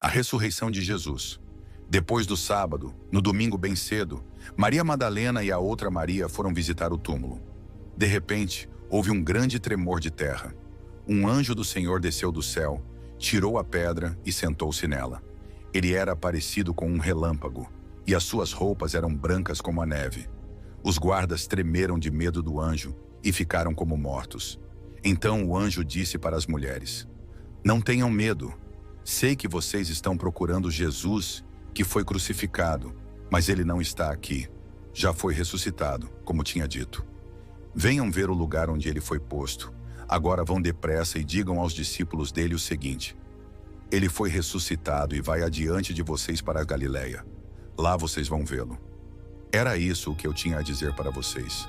A ressurreição de Jesus. Depois do sábado, no domingo bem cedo, Maria Madalena e a outra Maria foram visitar o túmulo. De repente, houve um grande tremor de terra. Um anjo do Senhor desceu do céu, tirou a pedra e sentou-se nela. Ele era parecido com um relâmpago, e as suas roupas eram brancas como a neve. Os guardas tremeram de medo do anjo e ficaram como mortos. Então o anjo disse para as mulheres: "Não tenham medo. Sei que vocês estão procurando Jesus, que foi crucificado, mas ele não está aqui. Já foi ressuscitado, como tinha dito. Venham ver o lugar onde ele foi posto. Agora vão depressa e digam aos discípulos dele o seguinte: ele foi ressuscitado e vai adiante de vocês para a Galileia. Lá vocês vão vê-lo." Era isso o que eu tinha a dizer para vocês.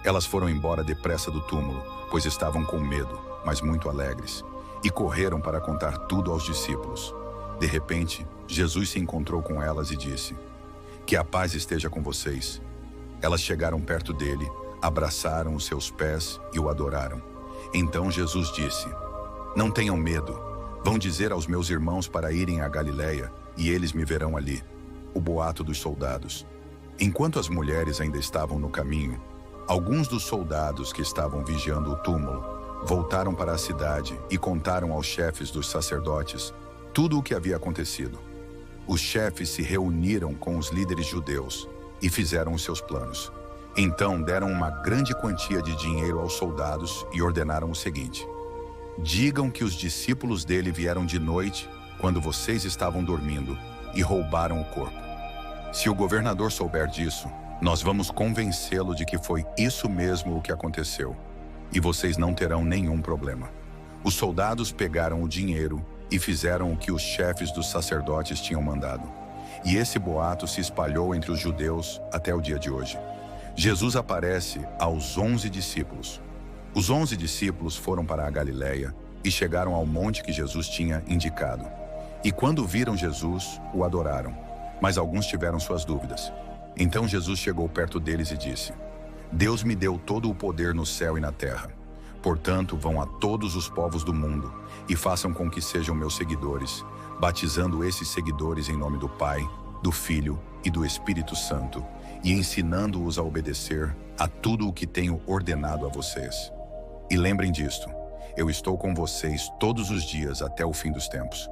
Elas foram embora depressa do túmulo, pois estavam com medo, mas muito alegres, e correram para contar tudo aos discípulos. De repente, Jesus se encontrou com elas e disse: "Que a paz esteja com vocês." Elas chegaram perto dele, abraçaram os seus pés e o adoraram. Então Jesus disse: "Não tenham medo. Vão dizer aos meus irmãos para irem à Galileia, e eles me verão ali." O boato dos soldados. Enquanto as mulheres ainda estavam no caminho, alguns dos soldados que estavam vigiando o túmulo voltaram para a cidade e contaram aos chefes dos sacerdotes tudo o que havia acontecido. Os chefes se reuniram com os líderes judeus e fizeram os seus planos. Então deram uma grande quantia de dinheiro aos soldados e ordenaram o seguinte: "Digam que os discípulos dele vieram de noite, quando vocês estavam dormindo, e roubaram o corpo. Se o governador souber disso, nós vamos convencê-lo de que foi isso mesmo o que aconteceu, e vocês não terão nenhum problema." Os soldados pegaram o dinheiro e fizeram o que os chefes dos sacerdotes tinham mandado. E esse boato se espalhou entre os judeus até o dia de hoje. Jesus aparece aos 11 discípulos. Os 11 discípulos foram para a Galileia e chegaram ao monte que Jesus tinha indicado. E quando viram Jesus, o adoraram, mas alguns tiveram suas dúvidas. Então Jesus chegou perto deles e disse: "Deus me deu todo o poder no céu e na terra. Portanto, vão a todos os povos do mundo e façam com que sejam meus seguidores, batizando esses seguidores em nome do Pai, do Filho e do Espírito Santo, e ensinando-os a obedecer a tudo o que tenho ordenado a vocês. E lembrem disto: eu estou com vocês todos os dias até o fim dos tempos."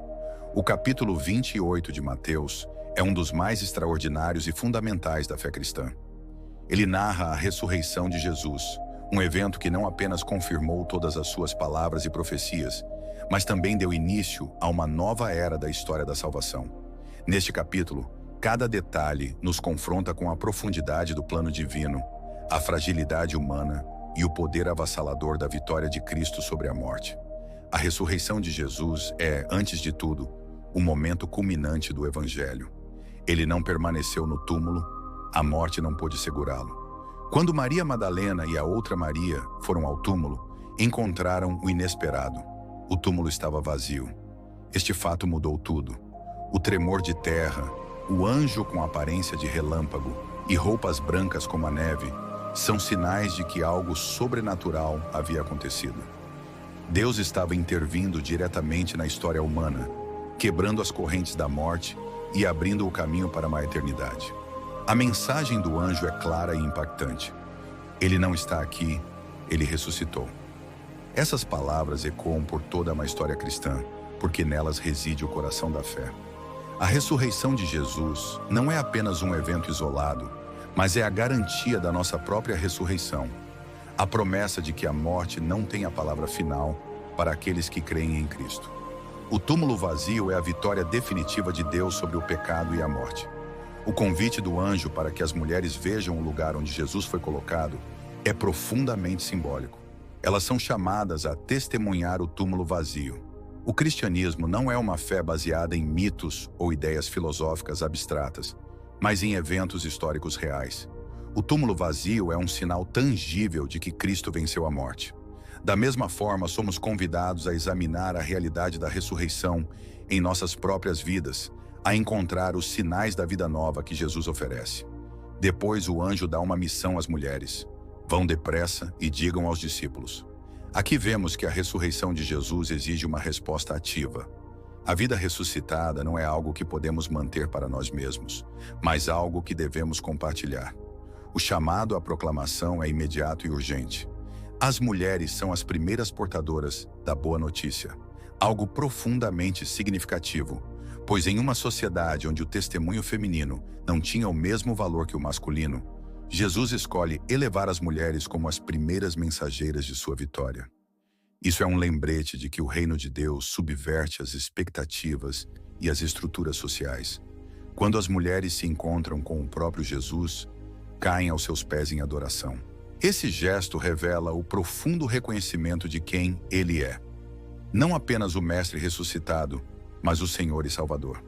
O capítulo 28 de Mateus é um dos mais extraordinários e fundamentais da fé cristã. Ele narra a ressurreição de Jesus, um evento que não apenas confirmou todas as suas palavras e profecias, mas também deu início a uma nova era da história da salvação. Neste capítulo, cada detalhe nos confronta com a profundidade do plano divino, a fragilidade humana e o poder avassalador da vitória de Cristo sobre a morte. A ressurreição de Jesus é, antes de tudo, o momento culminante do Evangelho. Ele não permaneceu no túmulo, a morte não pôde segurá-lo. Quando Maria Madalena e a outra Maria foram ao túmulo, encontraram o inesperado. O túmulo estava vazio. Este fato mudou tudo. O tremor de terra, o anjo com aparência de relâmpago e roupas brancas como a neve são sinais de que algo sobrenatural havia acontecido. Deus estava intervindo diretamente na história humana, quebrando as correntes da morte e abrindo o caminho para uma eternidade. A mensagem do anjo é clara e impactante. Ele não está aqui, ele ressuscitou. Essas palavras ecoam por toda uma história cristã, porque nelas reside o coração da fé. A ressurreição de Jesus não é apenas um evento isolado, mas é a garantia da nossa própria ressurreição. A promessa de que a morte não tem a palavra final para aqueles que creem em Cristo. O túmulo vazio é a vitória definitiva de Deus sobre o pecado e a morte. O convite do anjo para que as mulheres vejam o lugar onde Jesus foi colocado é profundamente simbólico. Elas são chamadas a testemunhar o túmulo vazio. O cristianismo não é uma fé baseada em mitos ou ideias filosóficas abstratas, mas em eventos históricos reais. O túmulo vazio é um sinal tangível de que Cristo venceu a morte. Da mesma forma, somos convidados a examinar a realidade da ressurreição em nossas próprias vidas, a encontrar os sinais da vida nova que Jesus oferece. Depois, o anjo dá uma missão às mulheres: vão depressa e digam aos discípulos. Aqui vemos que a ressurreição de Jesus exige uma resposta ativa. A vida ressuscitada não é algo que podemos manter para nós mesmos, mas algo que devemos compartilhar. O chamado à proclamação é imediato e urgente. As mulheres são as primeiras portadoras da boa notícia, algo profundamente significativo, pois em uma sociedade onde o testemunho feminino não tinha o mesmo valor que o masculino, Jesus escolhe elevar as mulheres como as primeiras mensageiras de sua vitória. Isso é um lembrete de que o reino de Deus subverte as expectativas e as estruturas sociais. Quando as mulheres se encontram com o próprio Jesus, caem aos seus pés em adoração. Esse gesto revela o profundo reconhecimento de quem ele é. Não apenas o Mestre ressuscitado, mas o Senhor e Salvador.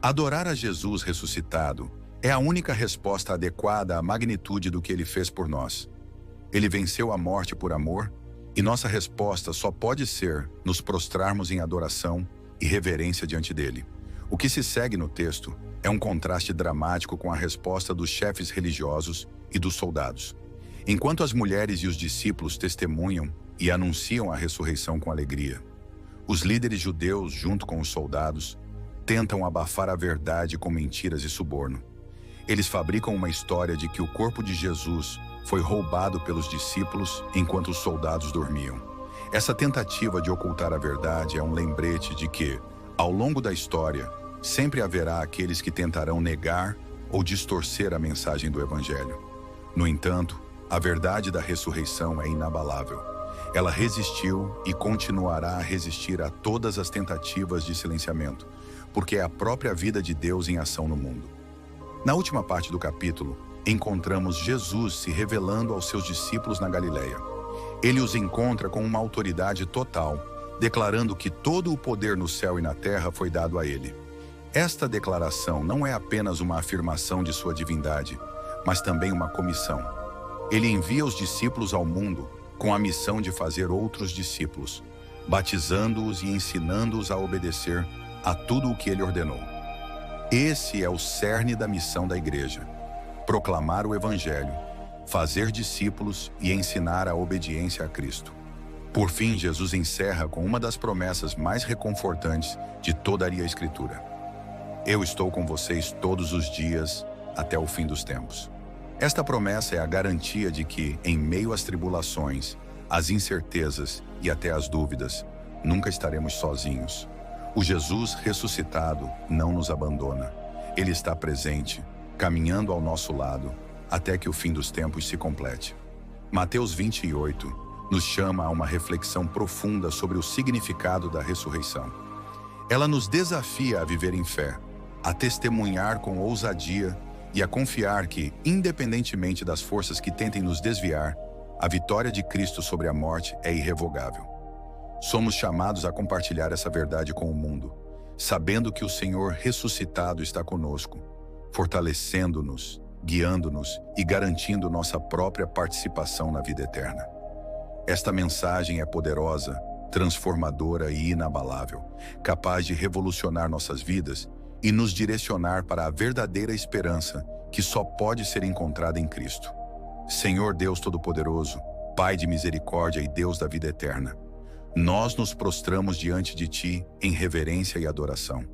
Adorar a Jesus ressuscitado é a única resposta adequada à magnitude do que ele fez por nós. Ele venceu a morte por amor, e nossa resposta só pode ser nos prostrarmos em adoração e reverência diante dele. O que se segue no texto é um contraste dramático com a resposta dos chefes religiosos e dos soldados. Enquanto as mulheres e os discípulos testemunham e anunciam a ressurreição com alegria, os líderes judeus, junto com os soldados, tentam abafar a verdade com mentiras e suborno. Eles fabricam uma história de que o corpo de Jesus foi roubado pelos discípulos enquanto os soldados dormiam. Essa tentativa de ocultar a verdade é um lembrete de que, ao longo da história, sempre haverá aqueles que tentarão negar ou distorcer a mensagem do Evangelho. No entanto, a verdade da ressurreição é inabalável. Ela resistiu e continuará a resistir a todas as tentativas de silenciamento, porque é a própria vida de Deus em ação no mundo. Na última parte do capítulo, encontramos Jesus se revelando aos seus discípulos na Galileia. Ele os encontra com uma autoridade total, declarando que todo o poder no céu e na terra foi dado a ele. Esta declaração não é apenas uma afirmação de sua divindade, mas também uma comissão. Ele envia os discípulos ao mundo com a missão de fazer outros discípulos, batizando-os e ensinando-os a obedecer a tudo o que ele ordenou. Esse é o cerne da missão da igreja: proclamar o Evangelho, fazer discípulos e ensinar a obediência a Cristo. Por fim, Jesus encerra com uma das promessas mais reconfortantes de toda a Escritura: Eu estou com vocês todos os dias até o fim dos tempos. Esta promessa é a garantia de que, em meio às tribulações, às incertezas e até às dúvidas, nunca estaremos sozinhos. O Jesus ressuscitado não nos abandona. Ele está presente, caminhando ao nosso lado, até que o fim dos tempos se complete. Mateus 28 nos chama a uma reflexão profunda sobre o significado da ressurreição. Ela nos desafia a viver em fé, a testemunhar com ousadia e a confiar que, independentemente das forças que tentem nos desviar, a vitória de Cristo sobre a morte é irrevogável. Somos chamados a compartilhar essa verdade com o mundo, sabendo que o Senhor ressuscitado está conosco, fortalecendo-nos, guiando-nos e garantindo nossa própria participação na vida eterna. Esta mensagem é poderosa, transformadora e inabalável, capaz de revolucionar nossas vidas e nos direcionar para a verdadeira esperança que só pode ser encontrada em Cristo. Senhor Deus Todo-Poderoso, Pai de misericórdia e Deus da vida eterna, nós nos prostramos diante de Ti em reverência e adoração.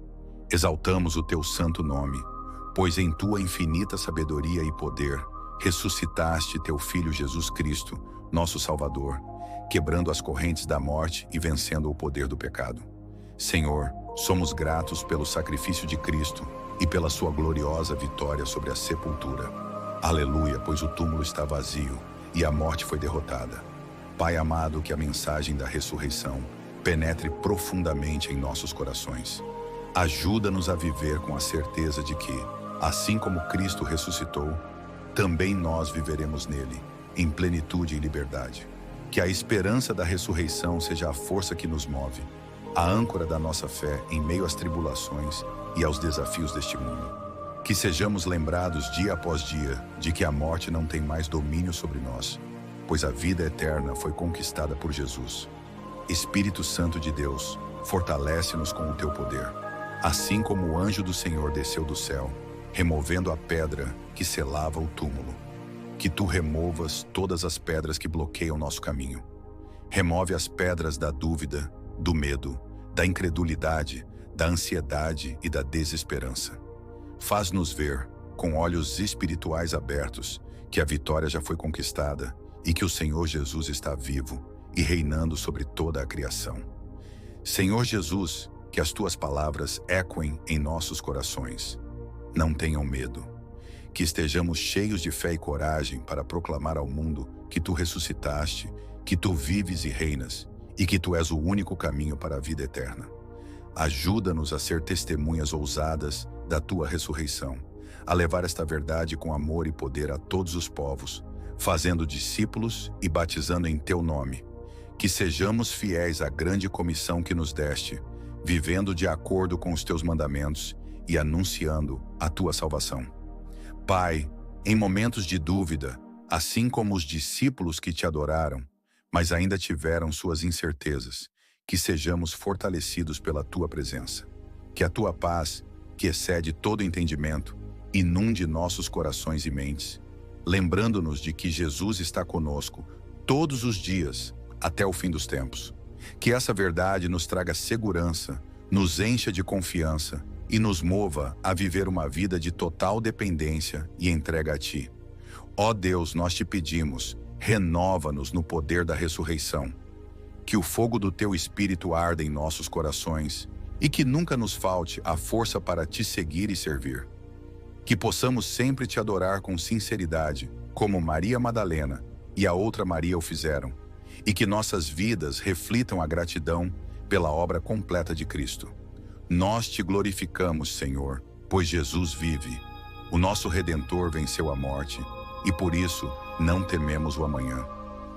Exaltamos o Teu santo nome, pois em Tua infinita sabedoria e poder, ressuscitaste Teu Filho Jesus Cristo, nosso Salvador, quebrando as correntes da morte e vencendo o poder do pecado. Senhor, somos gratos pelo sacrifício de Cristo e pela sua gloriosa vitória sobre a sepultura. Aleluia, pois o túmulo está vazio e a morte foi derrotada. Pai amado, que a mensagem da ressurreição penetre profundamente em nossos corações. Ajuda-nos a viver com a certeza de que, assim como Cristo ressuscitou, também nós viveremos nele, em plenitude e liberdade. Que a esperança da ressurreição seja a força que nos move, a âncora da nossa fé em meio às tribulações e aos desafios deste mundo. Que sejamos lembrados dia após dia de que a morte não tem mais domínio sobre nós, pois a vida eterna foi conquistada por Jesus. Espírito Santo de Deus, fortalece-nos com o Teu poder, assim como o anjo do Senhor desceu do céu, removendo a pedra que selava o túmulo. Que Tu removas todas as pedras que bloqueiam nosso caminho. Remove as pedras da dúvida, do medo, da incredulidade, da ansiedade e da desesperança. Faz-nos ver, com olhos espirituais abertos, que a vitória já foi conquistada e que o Senhor Jesus está vivo e reinando sobre toda a criação. Senhor Jesus, que as tuas palavras ecoem em nossos corações. Não tenham medo. Que estejamos cheios de fé e coragem para proclamar ao mundo que tu ressuscitaste, que tu vives e reinas, e que tu és o único caminho para a vida eterna. Ajuda-nos a ser testemunhas ousadas da tua ressurreição, a levar esta verdade com amor e poder a todos os povos, fazendo discípulos e batizando em teu nome. Que sejamos fiéis à grande comissão que nos deste, vivendo de acordo com os teus mandamentos e anunciando a tua salvação. Pai, em momentos de dúvida, assim como os discípulos que te adoraram, mas ainda tiveram suas incertezas, que sejamos fortalecidos pela tua presença. Que a tua paz, que excede todo entendimento, inunde nossos corações e mentes, lembrando-nos de que Jesus está conosco todos os dias até o fim dos tempos. Que essa verdade nos traga segurança, nos encha de confiança e nos mova a viver uma vida de total dependência e entrega a ti. Ó Deus, nós te pedimos, renova-nos no poder da ressurreição. Que o fogo do teu Espírito arda em nossos corações e que nunca nos falte a força para te seguir e servir. Que possamos sempre te adorar com sinceridade, como Maria Madalena e a outra Maria o fizeram, e que nossas vidas reflitam a gratidão pela obra completa de Cristo. Nós te glorificamos, Senhor, pois Jesus vive. O nosso Redentor venceu a morte e por isso não tememos o amanhã.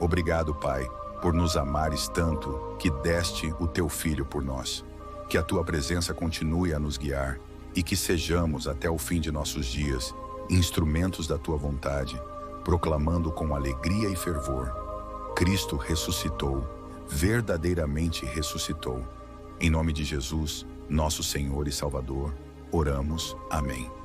Obrigado, Pai, por nos amares tanto que deste o teu Filho por nós. Que a tua presença continue a nos guiar e que sejamos até o fim de nossos dias instrumentos da tua vontade, proclamando com alegria e fervor: Cristo ressuscitou, verdadeiramente ressuscitou. Em nome de Jesus, nosso Senhor e Salvador, oramos. Amém.